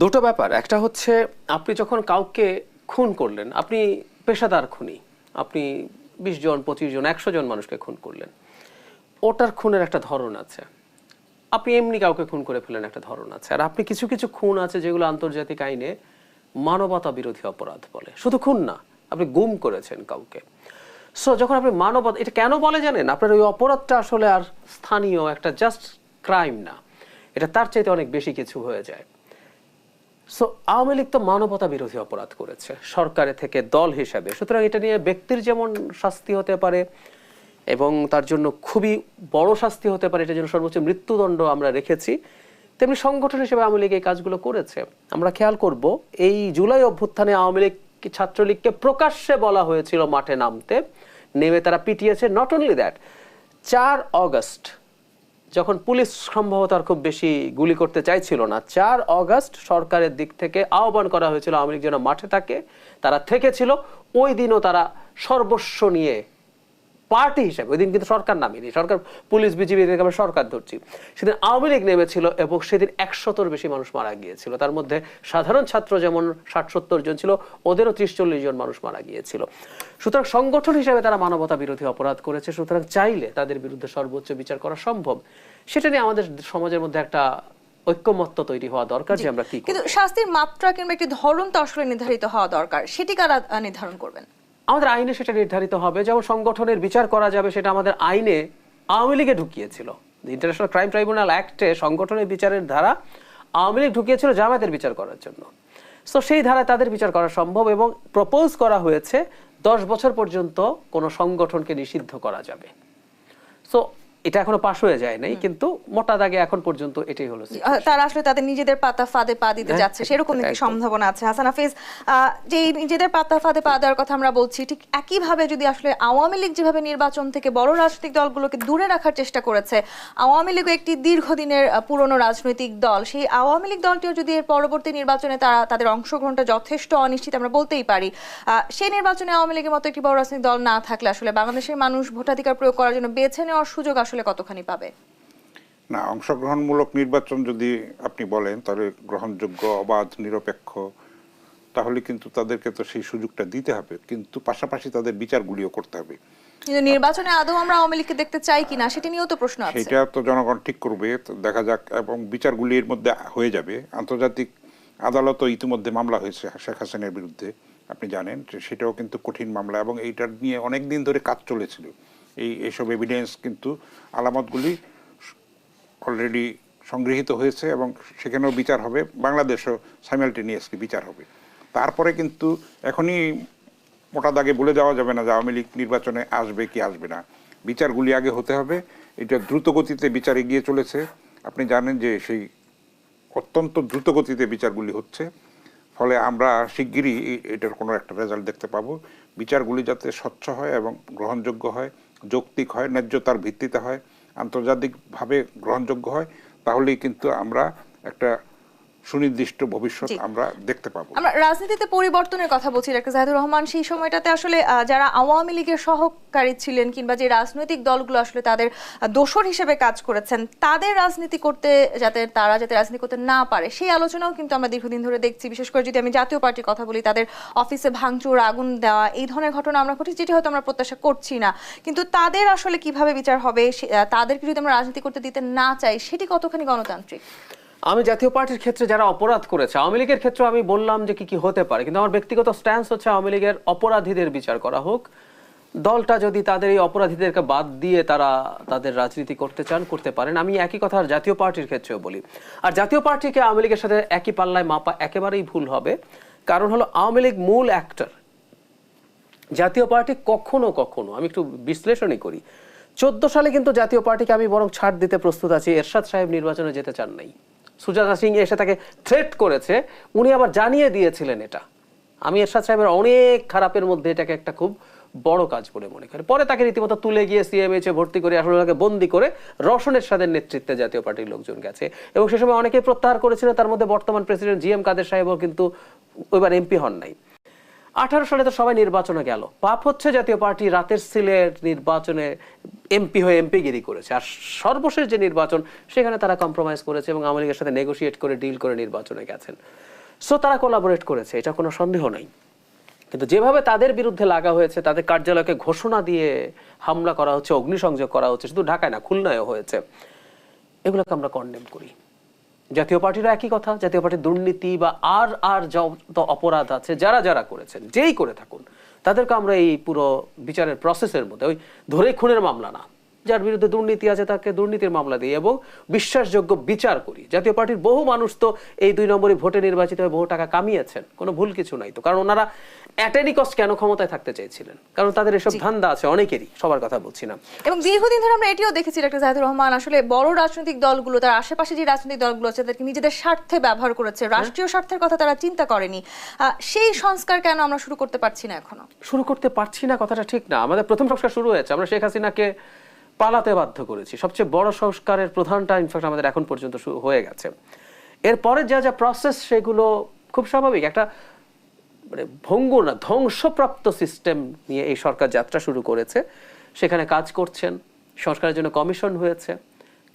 দুটো ব্যাপার। একটা হচ্ছে আপনি যখন কাউকে খুন করলেন, আপনি পেশাদার খুনি, আপনি 20 জন 25 জন 100 জন মানুষকে খুন করলেন, ওটার খুনের একটা ধরন আছে। আপনি এমনি কাউকে খুন করে ফেলেন, একটা ধরন আছে। আর আপনি কিছু কিছু খুন আছে যেগুলো আন্তর্জাতিক আইনে মানবতা বিরোধী অপরাধ বলে। শুধু খুন না, আপনি গুম করেছেন কাউকে। সো যখন আপনি মানবতা, এটা কেন বলে জানেন? আপনার ওই অপরাধটা আসলে আর স্থানীয় একটা জাস্ট ক্রাইম না, এটা তার চাইতে অনেক বেশি কিছু হয়ে যায়। সো আওয়ামী লীগ তো মানবতা বিরোধী অপরাধ করেছে সরকারে থেকে দল হিসাবে। সুতরাং এটা নিয়ে ব্যক্তির যেমন শাস্তি হতে পারে এবং তার জন্য খুবই বড় শাস্তি হতে পারে, এটার জন্য সর্বোচ্চ মৃত্যুদণ্ড আমরা রেখেছি, তেমনি সংগঠন হিসেবে আওয়ামী লীগ এই কাজগুলো করেছে। আমরা খেয়াল করব, এই জুলাই অভ্যুত্থানে আওয়ামী লীগ ছাত্রলীগকে প্রকাশ্যে বলা হয়েছিল মাঠে নামতে, নেমে তারা পিটিয়েছে। নট অনলি দ্যাট, 4 অগস্ট যখন পুলিশ সম্ভবত আর খুব বেশি গুলি করতে চাইছিল না, 4 অগস্ট সরকারের দিক থেকে আহ্বান করা হয়েছিল আওয়ামী লীগ যেন মাঠে থাকে, তারা থেকেছিল। ওই দিনও তারা সর্বস্ব নিয়ে পার্টি হিসেবে, ওই দিন কিন্তু সরকার নামেনি, সরকার পুলিশ বিজিবি থেকে আমরা সরকার ধরছি, সেদিন আওয়ামী লীগ নেমেছিল এবং সেদিন 100-র বেশি মানুষ মারা গিয়েছিল। তার মধ্যে সাধারণ ছাত্র যেমন 60-70 জন ছিল, ওদেরও 30-40 জন মানুষ মারা গিয়েছিল। সুতরাং সংগঠন হিসেবে তারা মানবতা বিরোধী অপরাধ করেছে। সুতরাং চাইলে তাদের বিরুদ্ধে সর্বোচ্চ বিচার করা সম্ভব। সেটা নিয়ে আমাদের সমাজের মধ্যে একটা ঐক্যমত্য তৈরি হওয়া দরকার যে আমরা কি করব। কিন্তু শাস্তির মাত্রা কিংবা একটি ধরন তো আসলে নির্ধারিত হওয়া দরকার, সেটি কারা নির্ধারণ করবেন? আমাদের আইনে সেটা নির্ধারিত হবে। যেমন সংগঠনের বিচার করা যাবে, সেটা আমাদের আইনে আওয়ামী লীগে ঢুকিয়েছিল। ইন্টারন্যাশনাল ক্রাইম ট্রাইব্যুনাল অ্যাক্টে সংগঠনের বিচারের ধারা আওয়ামী লীগ ঢুকিয়েছিল জামায়াতের বিচার করার জন্য। সো সেই ধারায় তাদের বিচার করা সম্ভব, এবং প্রপোজ করা হয়েছে 10 বছর পর্যন্ত কোনো সংগঠনকে নিষিদ্ধ করা যাবে। সো এটা এখনো পাশ হয়ে যায় নাই, কিন্তু মোটা দাগে এখন পর্যন্ত এটাই হলো। তারা আসলে তাদের নিজেদের পাতা ফাঁদে পা দিতে যাচ্ছে, সেরকম একটি সম্ভাবনা আছে। হাসান হাফিজ, যে নিজেদের পাতা ফাঁদে পা দেওয়ার কথা আমরা বলছি, ঠিক একইভাবে যদি আসলে আওয়ামী লীগ যেভাবে নির্বাচন থেকে বড় রাজনৈতিক দলগুলোকে দূরে রাখার চেষ্টা করেছে, আওয়ামী লীগ একটি দীর্ঘদিনের পুরনো রাজনৈতিক দল, সেই আওয়ামী লীগ দলটিও যদি এর পরবর্তী নির্বাচনে তাদের অংশগ্রহণটা যথেষ্ট অনিশ্চিত আমরা বলতেই পারি, সেই নির্বাচনে আওয়ামী লীগের মতো একটি বড় রাজনৈতিক দল না থাকলে আসলে বাংলাদেশের মানুষ ভোটাধিকার প্রয়োগ করার জন্য বেছে নেওয়ার সুযোগ আসলে কতখানি পাবে? না, অংশগ্রহণমূলক নির্বাচন যদি আপনি বলেন তাহলে গ্রহণযোগ্য, অবাধ, নিরপেক্ষ, তাহলে কিন্তু তাদেরকে তো সেই সুযোগটা দিতে হবে, কিন্তু পাশাপাশি তাদের বিচারগুলিও করতে হবে। কিন্তু নির্বাচনে আদৌ আমরা আওয়ামী লীগকে দেখতে চাই কিনা সেটা নিয়েও তো প্রশ্ন আছে। সেটা তো জনগণ ঠিক করবে, তো দেখা যাক। এবং বিচারগুলি এর মধ্যে হয়ে যাবে। আন্তর্জাতিক আদালতও ইতিমধ্যে মামলা হয়েছে শেখ হাসিনার বিরুদ্ধে, আপনি জানেন যে সেটাও কিন্তু কঠিন মামলা, এবং এইটার নিয়ে অনেক দিন ধরে কাজ চলেছিল। এইসব এভিডেন্স কিন্তু আলামতগুলি অলরেডি সংগৃহীত হয়েছে এবং সেখানেও বিচার হবে, বাংলাদেশও সাইমালটেনিয়াসলি বিচার হবে। তারপরে কিন্তু এখনই মোটা দাগে বলে যাওয়া যাবে না যে আওয়ামী লীগ নির্বাচনে আসবে কি আসবে না। বিচারগুলি আগে হতে হবে। এটা দ্রুত গতিতে বিচার এগিয়ে চলেছে, আপনি জানেন যে সেই অত্যন্ত দ্রুত গতিতে বিচারগুলি হচ্ছে। ফলে আমরা শিগগিরই এটার কোনো একটা রেজাল্ট দেখতে পাবো। বিচারগুলি যাতে স্বচ্ছ হয় এবং গ্রহণযোগ্য হয়, যৌক্তিক হয়, ন্যায্যতার ভিত্তিতে হয়, আন্তর্জাতিকভাবে গ্রহণযোগ্য হয়, তাহলেই কিন্তু আমরা একটা সুনির্দিষ্ট ভবিষ্যৎ আমরা দেখতে পাবো। আমরা রাজনীতিতে পরিবর্তনের কথা বলছি ডাক্তার জাহিদুর রহমান। সেই সময়টাতে আসলে যারা আওয়ামী লীগের সহকারী ছিলেন কিংবা যে রাজনৈতিক দলগুলো আসলে তাদের দোসর হিসেবে কাজ করেছেন, তাদের রাজনীতি করতে যাতে রাজনীতি করতে না পারে সেই আলোচনাও কিন্তু আমরা দীর্ঘদিন ধরে দেখছি। বিশেষ করে যদি আমি জাতীয় পার্টির কথা বলি, তাদের অফিসে ভাঙচুর, আগুন দেওয়া, এই ধরনের ঘটনা আমরা ঘটছি, যেটি হয়তো আমরা প্রত্যাশা করছি না। কিন্তু তাদের আসলে কিভাবে বিচার হবে, তাদেরকে যদি আমরা রাজনীতি করতে দিতে না চাই, সেটি কতখানি গণতান্ত্রিক? আমি জাতীয় পার্টির ক্ষেত্রে যারা অপরাধ করেছে, আওয়ামী লীগের ক্ষেত্রে আমি বললাম যে কি কি হতে পারে, কিন্তু আমার ব্যক্তিগত স্ট্যান্স হচ্ছে আওয়ামী লীগের অপরাধীদের বিচার করা হোক। দলটা যদি তাদের এই অপরাধীদেরকে বাদ দিয়ে তারা তাদের রাজনীতি করতে চান, করতে পারেন। আমি একই কথা জাতীয় পার্টির ক্ষেত্রেও বলি। আর জাতীয় পার্টিকে আওয়ামী লীগের সাথে একই পাল্লায় মাপা একেবারেই ভুল হবে। কারণ হলো আওয়ামী লীগ মূল অ্যাক্টর, জাতীয় পার্টি কখনো কখনো, আমি একটু বিশ্লেষণই করি, 14 সালে কিন্তু জাতীয় পার্টিকে আমি বরং ছাড় দিতে প্রস্তুত আছি। এরশাদ সাহেব নির্বাচনে যেতে চান নাই, সুজাতা সিং এসে তাকে থ্রেট করেছে, উনি আবার জানিয়ে দিয়েছিলেন এটা। আমি এরশাদ সাহেবের অনেক খারাপের মধ্যে এটাকে একটা খুব বড় কাজ বলে মনে করি। পরে তাকে রীতিমতো তুলে গিয়ে সিএমএইচে ভর্তি করে আসলে তাকে বন্দি করে রওশন এরশাদের নেতৃত্বে জাতীয় পার্টির লোকজন গেছে, এবং সে সময় অনেকেই প্রত্যাহার করেছিল। তার মধ্যে বর্তমান প্রেসিডেন্ট জিএম কাদের সাহেবও কিন্তু ওইবার এমপি হন নাই। 18 সালে তো সবাই নির্বাচনে গেল। পাপ হচ্ছে জাতীয় পার্টি রাতের সিলের নির্বাচনে এমপি হয়ে এমপিগিরি করেছে, আর সর্বশেষ যে নির্বাচন সেখানে তারা কম্প্রোমাইজ করেছে এবং আওয়ামী লীগের সাথে নেগোশিয়েট করে ডিল করে নির্বাচনে গেছেন। সো তারা কোলাবোরেট করেছে, এটা কোনো সন্দেহ নাই। কিন্তু যেভাবে তাদের বিরুদ্ধে লাগা হয়েছে, তাদের কার্যালয়কে ঘোষণা দিয়ে হামলা করা হচ্ছে, অগ্নিসংযোগ করা হচ্ছে, শুধু ঢাকায় না খুলনায়ও হয়েছে, এগুলোকে আমরা কন্ডেম করি। জাতীয় পার্টিরও একই কথা। জাতীয় পার্টির দুর্নীতি বা আর যত অপরাধ আছে যারা যারা করেছেন, যেই করে থাকুন, তাদেরকে আমরা এই পুরো বিচারের প্রসেসের মধ্যে ওই ধরে খুনের মামলা না, যার বিরুদ্ধে দুর্নীতি আছে তাকে দুর্নীতির মামলা দিই এবং বিশ্বাসযোগ্য বিচার করি। জাতীয় পার্টির বহু মানুষ তো এই 2 নম্বরই ভোটে নির্বাচিত হয়ে বহু টাকা কামিয়েছেন, কোনো ভুল কিছু নাই তো। কারণ ওনারা অ্যাট এনি কস্ট কেন ক্ষমতায় থাকতে চেয়েছিলেন? কারণ তাদের এসব ধান্দা আছে, অনেকেরই, সবার কথা বলছি না। এবং দীর্ঘদিন ধরে আমরা এটিও দেখেছি ডাক্তার জাহিদুর রহমান, আসলে বড় রাজনৈতিক দলগুলো তার আশেপাশে যে রাজনৈতিক দলগুলো আছে তাদেরকে নিজেদের স্বার্থে ব্যবহার করেছে, রাষ্ট্রীয় স্বার্থের কথা তারা চিন্তা করেনি। সেই সংস্কার কেন আমরা শুরু করতে পারছি না এখনো? শুরু করতে পারছি না কথাটা ঠিক না। আমাদের প্রথম সংস্কার শুরু হয়েছে, আমরা শেখ হাসিনাকে পালাতে বাধ্য করেছি। সবচেয়ে বড় সংস্কারের প্রধানটা ইনফ্যাক্ট আমাদের এখন পর্যন্ত হয়ে গেছে। এরপরে যা যা প্রসেস সেগুলো খুব স্বাভাবিক। একটা মানে ভঙ্গুর না, ধ্বংসপ্রাপ্ত সিস্টেম নিয়ে এই সরকার যাত্রা শুরু করেছে, সেখানে কাজ করছেন। সংস্কারের জন্য কমিশন হয়েছে,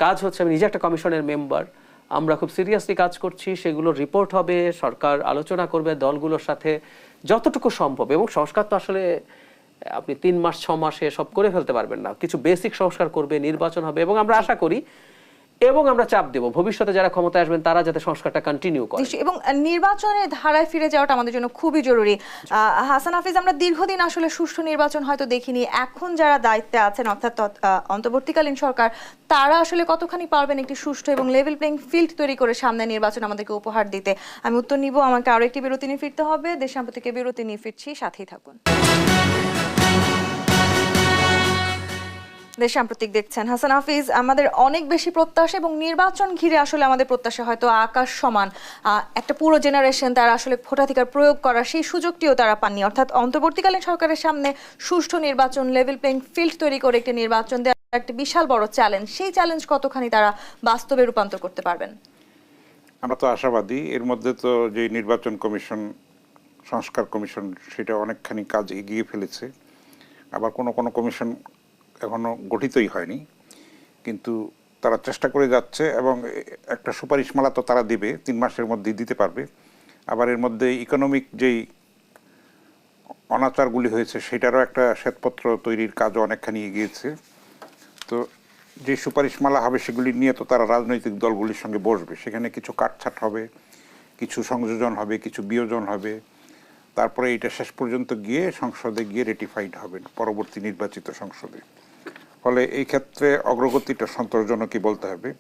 কাজ হচ্ছে। আমি নিজে একটা কমিশনের মেম্বার, আমরা খুব সিরিয়াসলি কাজ করছি। সেগুলো রিপোর্ট হবে, সরকার আলোচনা করবে দলগুলোর সাথে যতটুকু সম্ভব। এবং সংস্কার তো আসলে আপনি 3 মাস 6 মাসে সব করে ফেলতে পারবেন না, কিছু বেসিক সংস্কার করবে, নির্বাচন হবে, এবং আমরা আশা করি এবং আমরা চাপ দেব ভবিষ্যতে যারা ক্ষমতায় আসবেন তারা যাতে সংস্কারটা কন্টিনিউ করে। এবং নির্বাচনের ধারায় ফিরে যাওয়াটা আমাদের জন্য খুবই জরুরি। হাসান হাফিজ, আমরা দীর্ঘদিন আসলে সুষ্ঠু নির্বাচন হয়তো দেখিনি। এখন যারা দায়িত্বে আছেন, অর্থাৎ অন্তর্বর্তীকালীন সরকার, তারা আসলে কতখানি পারবেন একটি সুষ্ঠু এবং লেভেল প্লেইং ফিল্ড তৈরি করে সামনে নির্বাচন আমাদেরকে উপহার দিতে? আমি উত্তর নিব। আমাকে আরো একটি বিরতি নিয়ে ফিরতে হবে। দেশ সম্প্রতিকে বিরতি নিয়ে ফিরছি, সাথেই থাকুন। দেশ সাম্প্রতিক দেখছেন। হাসান হাফিজ, আমাদের অনেক বেশি প্রত্যাশা এবং নির্বাচন ঘিরে আসলে আমাদের প্রত্যাশা হয়তো আকাশ সমান। একটা পুরো জেনারেশন তারা আসলে ভোটাধিকার প্রয়োগ করার সেই সুযোগটিও তারা পাননি। অর্থাৎ অন্তর্বর্তীকালীন সরকারের সামনে সুষ্ঠু নির্বাচন, লেভেল প্লেইং ফিল্ড তৈরি করে একটি নির্বাচন দেওয়া একটা বিশাল বড় চ্যালেঞ্জ। সেই চ্যালেঞ্জ কতখানি তারা বাস্তবে রূপান্তর করতে পারবেন? আমরা তো আশাবাদী। এর মধ্যে তো যে নির্বাচন কমিশন, সংস্কার কমিশন, সেটা অনেকখানি কাজ এগিয়ে ফেলেছে। আবার কোনো কোনো কমিশন এখনো গঠিতই হয়নি, কিন্তু তারা চেষ্টা করে যাচ্ছে এবং একটা সুপারিশমালা তো তারা দিবে, 3 মাসের মধ্যেই দিতে পারবে। আবার এর মধ্যে ইকোনমিক যেই অনাচারগুলি হয়েছে সেটারও একটা শ্বেতপত্র তৈরির কাজও অনেকখানি এগিয়েছে। তো যে সুপারিশমালা হবে সেগুলি নিয়ে তো তারা রাজনৈতিক দলগুলির সঙ্গে বসবে, সেখানে কিছু কাটছাট হবে, কিছু সংযোজন হবে, কিছু বিয়োজন হবে, তারপরে এটা শেষ পর্যন্ত গিয়ে সংসদে গিয়ে রেটিফাইড হবে পরবর্তী নির্বাচিত সংসদে। ফলে এই ক্ষেত্রে অগ্রগতিটা সন্তোষজনকই বলতে হবে।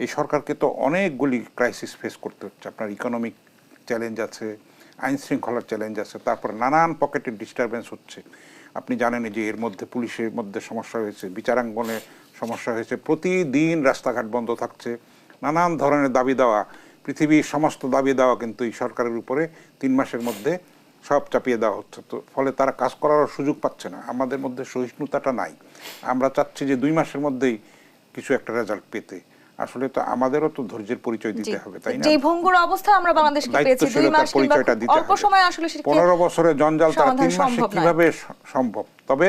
এই সরকারকে তো অনেকগুলি ক্রাইসিস ফেস করতে হচ্ছে, আপনার ইকোনমিক চ্যালেঞ্জ আছে, আইন শৃঙ্খলার চ্যালেঞ্জ আছে, তারপরে নানান পকেটের ডিস্টারবেন্স হচ্ছে। আপনি জানেন যে এর মধ্যে পুলিশের মধ্যে সমস্যা হয়েছে, বিচারাঙ্গনে সমস্যা হয়েছে, প্রতিদিন রাস্তাঘাট বন্ধ থাকছে, নানান ধরনের দাবি দেওয়া, পৃথিবীর সমস্ত দাবি দেওয়া কিন্তু এই সরকারের উপরে 3 মাসের মধ্যে সব চাপিয়ে দেওয়া হচ্ছে। তো ফলে তারা কাজ করার সুযোগ পাচ্ছে না, আমাদের মধ্যে সহিষ্ণুতাটা নাই। আমরা চাচ্ছি যে 2 মাসের মধ্যেই কিছু একটা রেজাল্ট পেতে। আসলে তো আমাদেরও তো ধৈর্যের পরিচয় দিতে হবে, তাই না? যে ভঙ্গুর অবস্থা আমরা বাংলাদেশকে পেয়েছি 2 মাস কিংবা অল্প সময় আসলে 15 বছরের জঞ্জাল তারা 3 মাসে কিভাবে সম্ভব? তবে